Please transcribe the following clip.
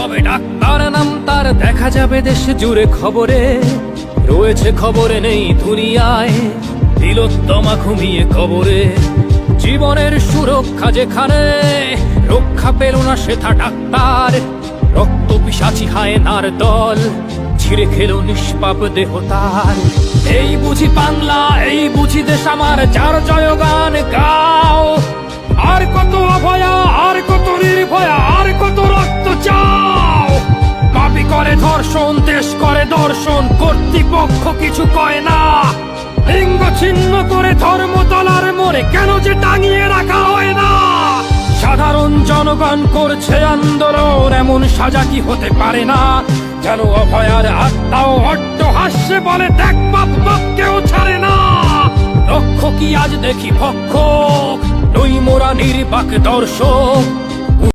হবে ডাক্তার নাম তার, দেখা যাবে দেশ জুড়ে খবরে, রয়েছে খবরে নেই দুনিয়ায়, তিলোত্তমা ঘুমিয়ে কবরে। জীবনের সুরক্ষা যেখানে, রক্ষা পেল না সেথা ডাক্তার, রক্ত পিশাচি হায়নার দল ছিঁড়ে খেলো নিষ্পাপ দেহ তার। এই বুঝি বাংলা, এই বুঝি দেশ আমার, যার জয়গান গাও। আর কত অভয়া, আর কত নির্ভয়া, আর কত রক্ত চাও। পাপী করে ধর্ষণ, দেশ করে দর্শন, কর্তৃপক্ষ কিছু কয় না। লিঙ্গ ছিন্ন করে ধর্ম তলার মোড়ে কেন যে টাঙিয়ে রাখা হয় না। সাধারণ জনগণ করছে আন্দোলন, এমন সাজা কি হতে পারে না। যেন অভয়ার আত্মাও অট্ট হাস্যে বলে, দেখ বাপ বাপ কেউ ছাড়ে না। লক্ষ্য কি আজ দেখি ভক্ষক, নই মোরা নির্বাক দর্শক।